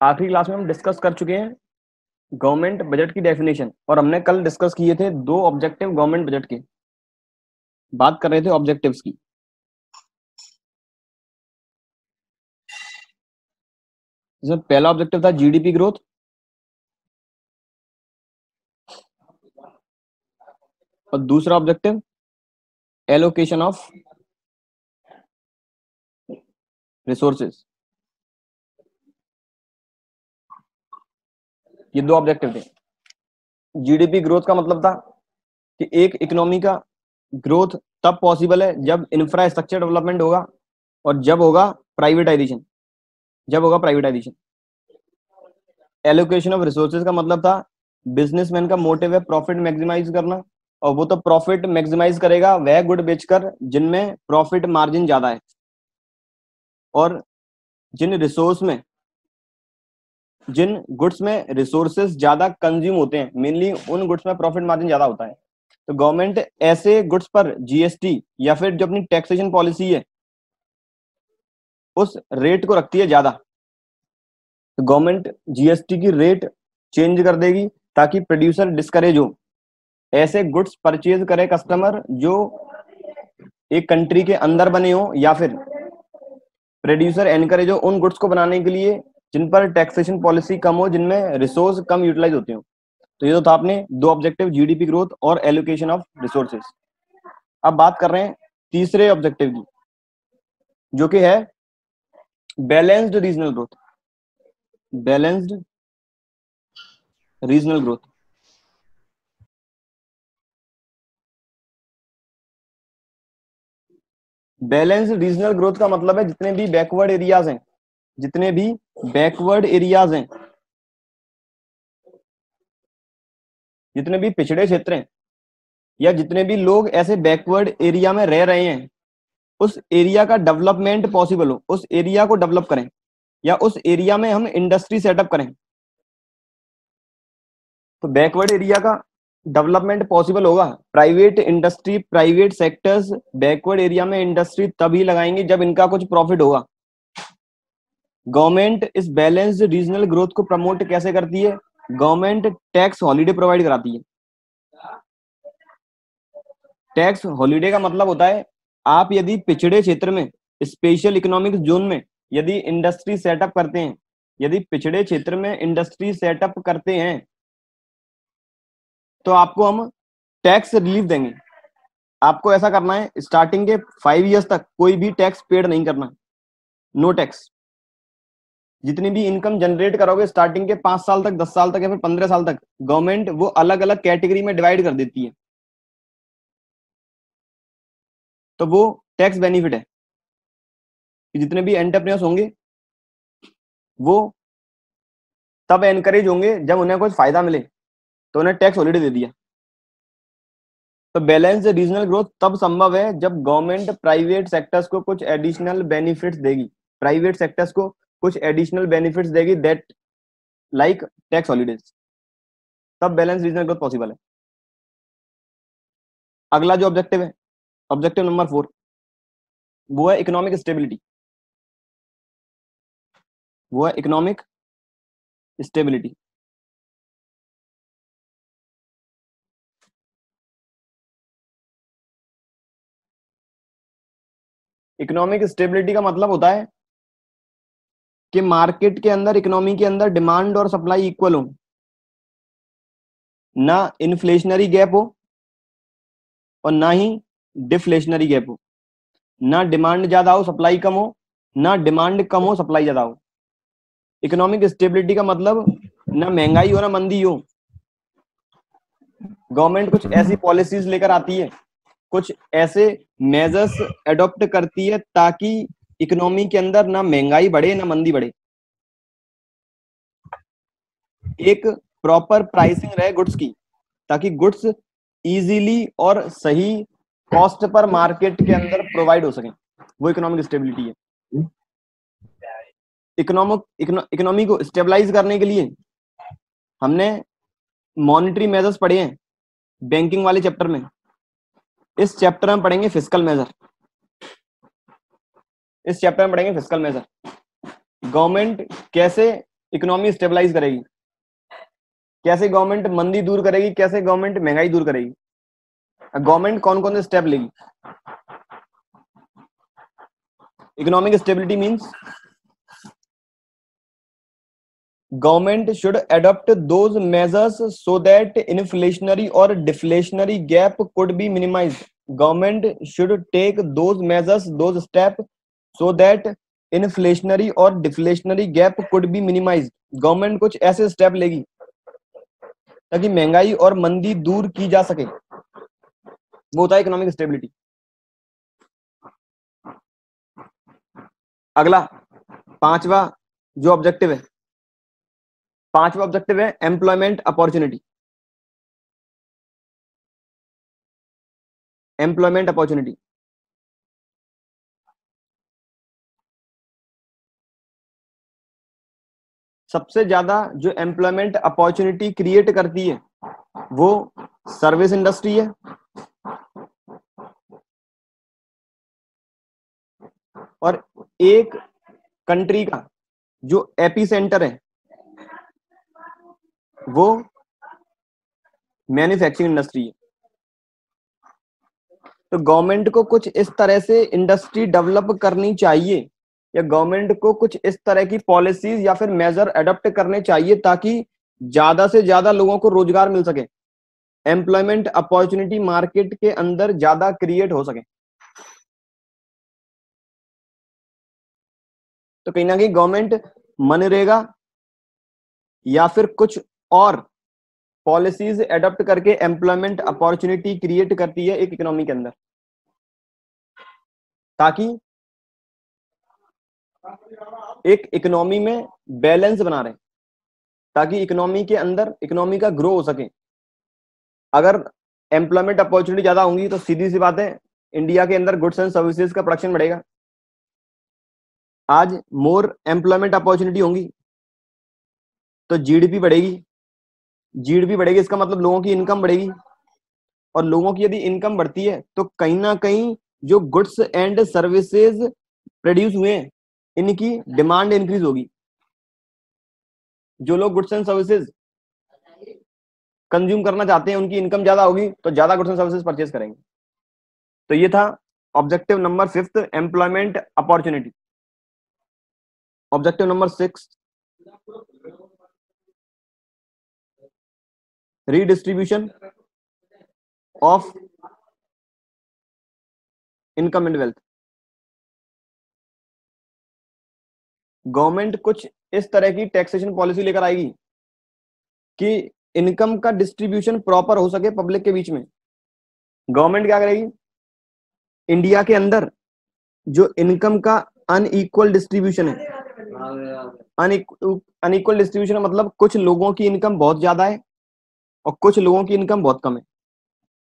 आखिरी क्लास में हम डिस्कस कर चुके हैं गवर्नमेंट बजट की डेफिनेशन, और हमने कल डिस्कस किए थे दो ऑब्जेक्टिव गवर्नमेंट बजट के। बात कर रहे थे ऑब्जेक्टिव्स की। जिसमें पहला ऑब्जेक्टिव था जीडीपी ग्रोथ, और दूसरा ऑब्जेक्टिव एलोकेशन ऑफ रिसोर्सेज। ये दो ऑब्जेक्टिव थे। जीडीपी ग्रोथ का मतलब था कि एक इकोनॉमी का ग्रोथ तब पॉसिबल है जब इंफ्रास्ट्रक्चर डेवलपमेंट होगा और जब होगा प्राइवेटाइजेशन। एलोकेशन ऑफ रिसोर्सेज का मतलब था बिजनेसमैन का मोटिव है प्रॉफिट मैक्सिमाइज करना, और वो तो प्रॉफिट मैक्सिमाइज करेगा वह गुड बेचकर जिनमें प्रॉफिट मार्जिन ज्यादा है, और जिन गुड्स में रिसोर्सेज ज्यादा कंज्यूम होते हैं, मेनली उन गुड्स में प्रॉफिट मार्जिन ज्यादा होता है। तो गवर्नमेंट ऐसे गुड्स पर जीएसटी या फिर जो अपनी टैक्सेशन पॉलिसी है उस रेट को रखती है ज्यादा। तो गवर्नमेंट जीएसटी की रेट चेंज कर देगी ताकि प्रोड्यूसर डिस्करेज हो, ऐसे गुड्स परचेज करे कस्टमर जो एक कंट्री के अंदर बने हो, या फिर प्रोड्यूसर एनकरेज हो उन गुड्स को बनाने के लिए जिन पर टैक्सेशन पॉलिसी कम हो, जिनमें रिसोर्स कम यूटिलाइज होते हो। तो ये तो था अपने दो ऑब्जेक्टिव, जीडीपी ग्रोथ और एलोकेशन ऑफ रिसोर्सेज। अब बात कर रहे हैं तीसरे ऑब्जेक्टिव की, जो कि है balanced regional growth. Balanced regional growth. Balanced regional growth का मतलब है जितने भी बैकवर्ड एरियाज हैं, जितने भी पिछड़े क्षेत्र हैं, या जितने भी लोग ऐसे बैकवर्ड एरिया में रह रहे हैं, उस एरिया का डेवलपमेंट पॉसिबल हो, उस एरिया को डेवलप करें, या उस एरिया में हम इंडस्ट्री सेटअप करें। तो बैकवर्ड एरिया का डेवलपमेंट पॉसिबल होगा, private industry, private sectors backward area में इंडस्ट्री तभी लगाएंगे जब इनका कुछ प्रॉफिट होगा। गवर्नमेंट इस बैलेंस्ड रीजनल ग्रोथ को प्रमोट कैसे करती है? गवर्नमेंट टैक्स हॉलीडे प्रोवाइड कराती है। टैक्स हॉलीडे का मतलब होता है आप यदि पिछड़े क्षेत्र में, स्पेशल इकोनॉमिक जोन में यदि इंडस्ट्री सेटअप करते हैं, यदि पिछड़े क्षेत्र में इंडस्ट्री सेटअप करते हैं, तो आपको हम टैक्स रिलीफ देंगे। आपको ऐसा करना है, स्टार्टिंग के 5 इयर्स तक कोई भी टैक्स पेड नहीं करना, नो टैक्स। जितनी भी इनकम जनरेट करोगे स्टार्टिंग के 5 साल तक, 10 साल तक, या फिर 15 साल तक, गवर्नमेंट वो अलग अलग कैटेगरी में डिवाइड कर देती है। तो वो टैक्स बेनिफिट है कि जितने भी एंटरप्रेन्योर्स होंगे वो तब एनकरेज होंगे जब उन्हें कुछ फायदा मिले, तो उन्हें टैक्स हॉलीडे दे दिया। तो बैलेंस रीजनल ग्रोथ तब संभव है जब गवर्नमेंट प्राइवेट सेक्टर्स को कुछ एडिशनल बेनिफिट्स देगी, प्राइवेट सेक्टर्स को कुछ एडिशनल बेनिफिट्स देगी, दैट लाइक टैक्स हॉलीडेज, तब बैलेंस रीजनल ग्रोथ पॉसिबल है। अगला जो ऑब्जेक्टिव है, ऑब्जेक्टिव नंबर 4, वो है इकोनॉमिक स्टेबिलिटी। वो है इकोनॉमिक स्टेबिलिटी। इकोनॉमिक स्टेबिलिटी का मतलब होता है कि मार्केट के अंदर, इकोनॉमी के अंदर डिमांड और सप्लाई इक्वल हो, ना इन्फ्लेशनरी गैप हो और ना ही डिफ्लेशनरी गैप हो, ना डिमांड ज्यादा हो सप्लाई कम हो, ना डिमांड कम हो सप्लाई ज्यादा हो। इकोनॉमिक स्टेबिलिटी का मतलब ना महंगाई हो ना मंदी हो। गवर्नमेंट कुछ ऐसी पॉलिसीज लेकर आती है, कुछ ऐसे मेजर्स एडॉप्ट करती है ताकि इकोनॉमी के अंदर ना महंगाई बढ़े ना मंदी बढ़े, एक प्रॉपर प्राइसिंग रहे गुड्स की, ताकि गुड्स इजीली और सही कॉस्ट पर मार्केट के अंदर प्रोवाइड हो सके। वो इकोनॉमिक स्टेबिलिटी है। इकोनॉमी को स्टेबलाइज करने के लिए हमने मॉनेटरी मेजर्स पढ़े हैं बैंकिंग वाले चैप्टर में। इस चैप्टर में पढ़ेंगे फिस्कल मेजर। गवर्नमेंट कैसे इकोनॉमी स्टेबलाइज करेगी? कैसे गवर्नमेंट मंदी दूर करेगी, कैसे गवर्नमेंट महंगाई दूर करेगी? गवर्नमेंट कौन कौन से स्टेप लेगी? Economic stability means government should adopt those measures so that inflationary or deflationary gap could be minimized. Government should take those measures, those steps so that inflationary or deflationary gap could be minimized. Government कुछ ऐसे step लेगी ताकि महंगाई और मंदी दूर की जा सके, वो होता है इकोनॉमिक स्टेबिलिटी। अगला पांचवा जो ऑब्जेक्टिव है, पांचवा ऑब्जेक्टिव है एम्प्लॉयमेंट अपॉर्चुनिटी। एम्प्लॉयमेंट अपॉर्चुनिटी सबसे ज्यादा जो एम्प्लॉयमेंट अपॉर्चुनिटी क्रिएट करती है वो सर्विस इंडस्ट्री है, और एक कंट्री का जो एपी सेंटर है वो मैन्युफैक्चरिंग इंडस्ट्री है। तो गवर्नमेंट को कुछ इस तरह से इंडस्ट्री डेवलप करनी चाहिए, या गवर्नमेंट को कुछ इस तरह की पॉलिसीज या फिर मेजर अडॉप्ट करने चाहिए ताकि ज्यादा से ज्यादा लोगों को रोजगार मिल सके, एम्प्लॉयमेंट अपॉर्चुनिटी मार्केट के अंदर ज्यादा क्रिएट हो सके। तो कहीं ना कहीं गवर्नमेंट मनरेगा या फिर कुछ और पॉलिसीज एडॉप्ट करके एम्प्लॉयमेंट अपॉर्चुनिटी क्रिएट करती है एक इकोनॉमी के अंदर, ताकि एक इकोनॉमी में बैलेंस बना रहे, ताकि इकोनॉमी के अंदर इकोनॉमी का ग्रो हो सके। अगर एम्प्लॉयमेंट अपॉर्चुनिटी ज्यादा होंगी तो सीधी सी बात है इंडिया के अंदर गुड्स एंड सर्विसेज का प्रोडक्शन बढ़ेगा। आज मोर एम्प्लॉयमेंट अपॉर्चुनिटी होंगी तो जीडीपी बढ़ेगी, जीडीपी बढ़ेगी इसका मतलब लोगों की इनकम बढ़ेगी, और लोगों की यदि इनकम बढ़ती है तो कहीं ना कहीं जो गुड्स एंड सर्विसेज प्रोड्यूस हुए हैं इनकी डिमांड इंक्रीज होगी। जो लोग गुड्स एंड सर्विसेज कंज्यूम करना चाहते हैं उनकी इनकम ज्यादा होगी तो ज्यादा गुड्स एंड सर्विसेज परचेज करेंगे। तो ये था objective number 5, employment opportunity. Objective number 6, redistribution of income and wealth. Government कुछ इस तरह की टैक्सेशन पॉलिसी लेकर आएगी कि इनकम का डिस्ट्रीब्यूशन प्रॉपर हो सके पब्लिक के बीच में। गवर्नमेंट क्या करेगी, इंडिया के अंदर जो इनकम का अनइक्वल डिस्ट्रीब्यूशन है, अनइक्वल डिस्ट्रीब्यूशन मतलब कुछ लोगों की इनकम बहुत ज्यादा है और कुछ लोगों की इनकम बहुत कम है।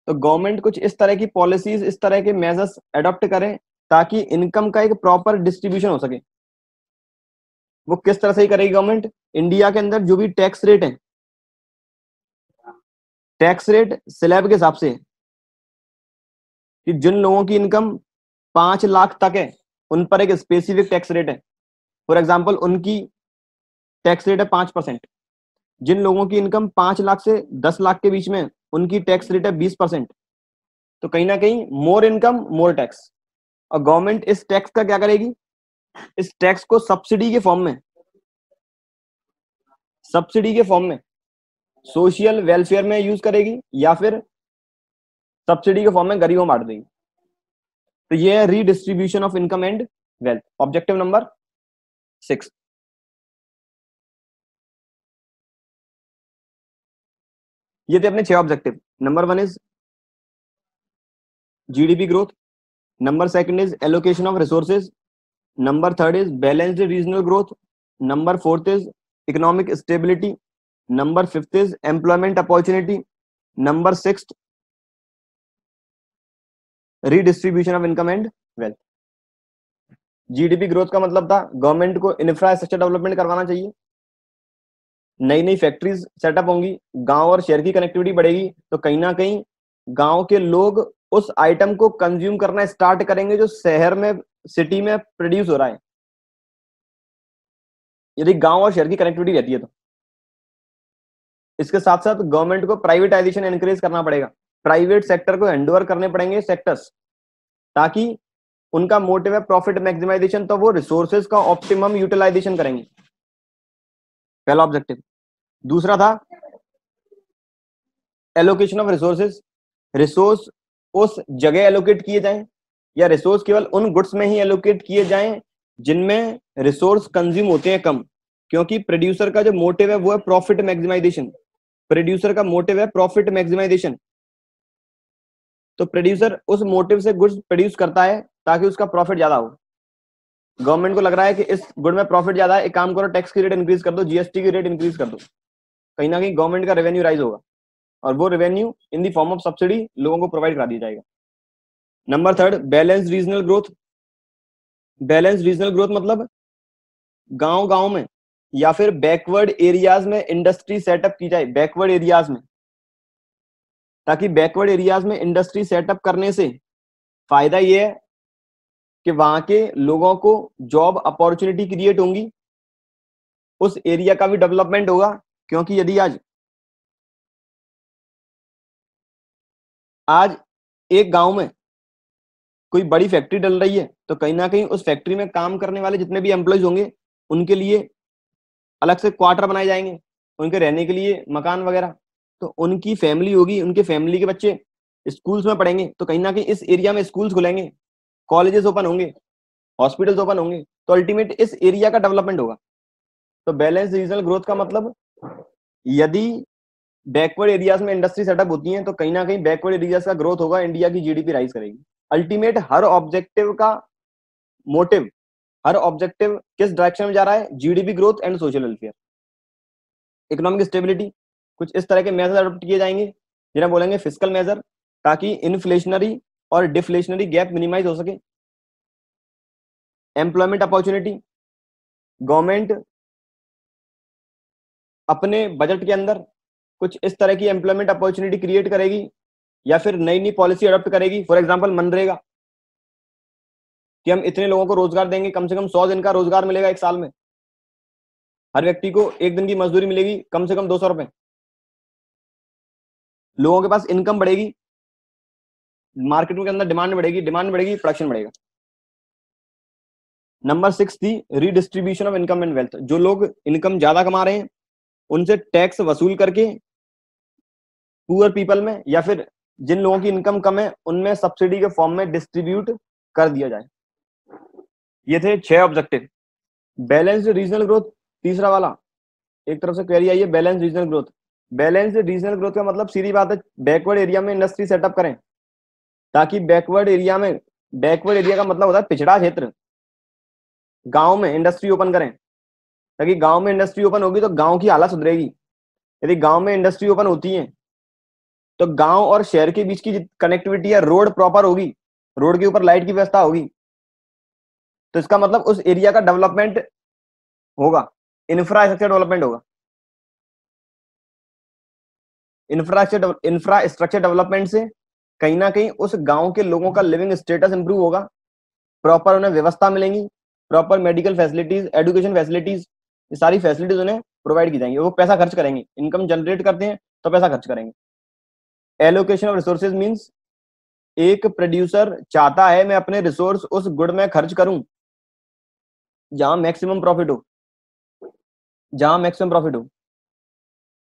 तो गवर्नमेंट कुछ इस तरह की पॉलिसीज, इस तरह के मेजर्स अडॉप्ट करें ताकि इनकम का एक प्रॉपर डिस्ट्रीब्यूशन हो सके। वो किस तरह से ही करेगी गवर्नमेंट, इंडिया के अंदर जो भी टैक्स रेट है, टैक्स रेट स्लैब के हिसाब से है कि जिन लोगों की इनकम 5 लाख तक है उन पर एक स्पेसिफिक टैक्स रेट है। फॉर एग्जाम्पल उनकी टैक्स रेट है 5%। जिन लोगों की इनकम 5 लाख से 10 लाख के बीच में उनकी टैक्स रेट है 20%। तो कहीं ना कहीं मोर इनकम मोर टैक्स। और गवर्नमेंट इस टैक्स का क्या करेगी, इस टैक्स को सब्सिडी के फॉर्म में, सब्सिडी के फॉर्म में सोशल वेलफेयर में यूज करेगी या फिर सब्सिडी के फॉर्म में गरीबों में बांट देगी। तो ये है redistribution of income and wealth, objective number 6। ये थे अपने 6 objective. Number 1 is GDP growth, number 2 is allocation of resources, number 3 is balanced regional growth, number 4 is economic stability, number 5 is employment opportunity, number 6 redistribution of income and wealth. GDP growth का मतलब था government को infrastructure development करवाना चाहिए, नई नई factories setup होंगी, गांव और शहर की कनेक्टिविटी बढ़ेगी, तो कहीं ना कहीं गांव के लोग उस आइटम को कंज्यूम करना स्टार्ट करेंगे जो शहर में, सिटी में प्रोड्यूस हो रहा है। यदि गांव और शहर की कनेक्टिविटी रहती है तो। इसके साथ साथ गवर्नमेंट को प्राइवेटाइजेशन एनकरेज करना पड़ेगा, प्राइवेट सेक्टर को हैंडओवर करने पड़ेंगे सेक्टर्स, ताकि उनका मोटिव है प्रॉफिट मैक्सिमाइजेशन, तो वो रिसोर्सेज का ऑप्टिमम यूटिलाइजेशन करेंगे, पहला ऑब्जेक्टिव। दूसरा था एलोकेशन ऑफ रिसोर्सेज, रिसोर्स उस जगह एलोकेट किए जाएं या रिसोर्स केवल उन गुड्स में ही एलोकेट किए जाएं जिनमें रिसोर्स कंज्यूम होते हैं कम, क्योंकि प्रोड्यूसर का जो मोटिव है वो है प्रॉफिट मैक्सिमाइजेशन, प्रोड्यूसर का मोटिव है प्रॉफिट मैक्सिमाइजेशन। तो प्रोड्यूसर उस मोटिव से गुड्स प्रोड्यूस करता है ताकि उसका प्रॉफिट ज्यादा हो। गवर्नमेंट को लग रहा है कि इस गुड में प्रॉफिट ज्यादा है, एक काम करो टैक्स की रेट इंक्रीज कर दो, जीएसटी की रेट इंक्रीज कर दो, कहीं ना कहीं गवर्नमेंट का रेवेन्यू राइज होगा और वो revenue in the form of subsidy लोगों को प्रोवाइड करा दिया जाएगा। Number third, balance regional growth. Balance regional growth मतलब गांव गांव में या फिर बैकवर्ड एरियाज में इंडस्ट्री सेटअप की जाए, बैकवर्ड एरियाज में, ताकि बैकवर्ड एरियाज में इंडस्ट्री सेटअप करने से फायदा ये है कि वहां के लोगों को जॉब अपॉर्चुनिटी क्रिएट होंगी, उस एरिया का भी डेवलपमेंट होगा। क्योंकि यदि आज एक गांव में कोई बड़ी फैक्ट्री डल रही है तो कहीं ना कहीं उस फैक्ट्री में काम करने वाले जितने भी एम्प्लॉयज होंगे उनके लिए अलग से क्वार्टर बनाए जाएंगे, उनके रहने के लिए मकान वगैरह, तो उनकी फैमिली होगी, उनके फैमिली के बच्चे स्कूल्स में पढ़ेंगे, तो कहीं ना कहीं इस एरिया में स्कूल्स खुलेंगे, कॉलेजेस ओपन होंगे, हॉस्पिटल्स ओपन होंगे, तो अल्टीमेट इस एरिया का डेवलपमेंट होगा। तो बैलेंस रीजनल ग्रोथ का मतलब यदि बैकवर्ड एरियाज में इंडस्ट्री सेटअप होती है तो कहीं ना कहीं बैकवर्ड एरियाज का ग्रोथ होगा, इंडिया की जीडीपी राइज करेगी। अल्टीमेट हर ऑब्जेक्टिव का मोटिव, हर ऑब्जेक्टिव किस डायरेक्शन में जा रहा है, GDP growth and social welfare. Economic stability, कुछ इस तरह के मेजर अडॉप्ट किए जाएंगे जिन्हें बोलेंगे फिस्कल मेजर, ताकि इन्फ्लेशनरी और डिफ्लेशनरी गैप मिनिमाइज हो सके। एम्प्लॉयमेंट अपॉर्चुनिटी, गवर्नमेंट अपने बजट के अंदर कुछ इस तरह की एम्प्लॉयमेंट अपॉर्चुनिटी क्रिएट करेगी या फिर नई नई पॉलिसी अडॉप्ट करेगी। फॉर एग्जांपल मनरेगा, कि हम इतने लोगों को रोजगार देंगे, कम से कम 100 दिन का रोजगार मिलेगा एक साल में, हर व्यक्ति को एक दिन की मजदूरी मिलेगी कम से कम 200 रुपए, लोगों के पास इनकम बढ़ेगी, मार्केट के अंदर डिमांड बढ़ेगी, डिमांड बढ़ेगी, प्रोडक्शन बढ़ेगा। नंबर 6 थी redistribution of income and wealth, जो लोग इनकम ज्यादा कमा रहे हैं उनसे टैक्स वसूल करके पुअर पीपल में या फिर जिन लोगों की इनकम कम है उनमें सब्सिडी के फॉर्म में डिस्ट्रीब्यूट कर दिया जाए। ये थे 6 ऑब्जेक्टिव। बैलेंस्ड रीजनल ग्रोथ तीसरा वाला, एक तरफ से क्वेरी आई है balance regional growth. Balanced regional growth का मतलब सीधी बात है बैकवर्ड एरिया में इंडस्ट्री सेटअप करें, ताकि बैकवर्ड एरिया में, बैकवर्ड एरिया का मतलब होता है पिछड़ा क्षेत्र, गांव में इंडस्ट्री ओपन करें, ताकि गांव में इंडस्ट्री ओपन होगी तो गांव की हालत सुधरेगी। यदि गांव में इंडस्ट्री ओपन होती है तो गांव और शहर के बीच की कनेक्टिविटी है, रोड प्रॉपर होगी, रोड के ऊपर लाइट की व्यवस्था होगी, तो इसका मतलब उस एरिया का डेवलपमेंट होगा, इंफ्रास्ट्रक्चर डेवलपमेंट होगा। इंफ्रास्ट्रक्चर डेवलपमेंट से कहीं ना कहीं उस गांव के लोगों का लिविंग स्टेटस इंप्रूव होगा, प्रॉपर उन्हें व्यवस्था मिलेंगी, proper medical facilities, education facilities, ये सारी फैसिलिटीज उन्हें प्रोवाइड की जाएंगी। वो पैसा खर्च करेंगे, इनकम जनरेट करते हैं तो पैसा खर्च करेंगे। एलोकेशन ऑफ रिसोर्सेज मींस एक प्रोड्यूसर चाहता है मैं अपने रिसोर्स उस गुड में खर्च करूं जहां मैक्सिमम प्रॉफिट हो, जहां मैक्सिमम प्रॉफिट हो।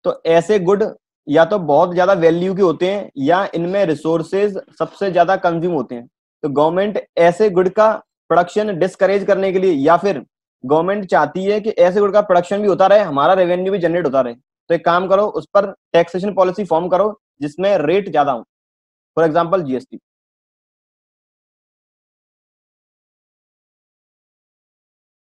तो ऐसे गुड या तो बहुत ज्यादा वैल्यू के होते हैं या इनमें रिसोर्सेज सबसे ज्यादा कंज्यूम होते हैं। तो गवर्नमेंट ऐसे गुड का प्रोडक्शन डिस्करेज करने के लिए, या फिर गवर्नमेंट चाहती है कि ऐसे गुड का प्रोडक्शन भी होता रहे, हमारा रेवेन्यू भी जनरेट होता रहे, तो एक काम करो उस पर टैक्सेशन पॉलिसी फॉर्म करो जिसमें रेट ज्यादा हो, फॉर एग्जाम्पल जीएसटी।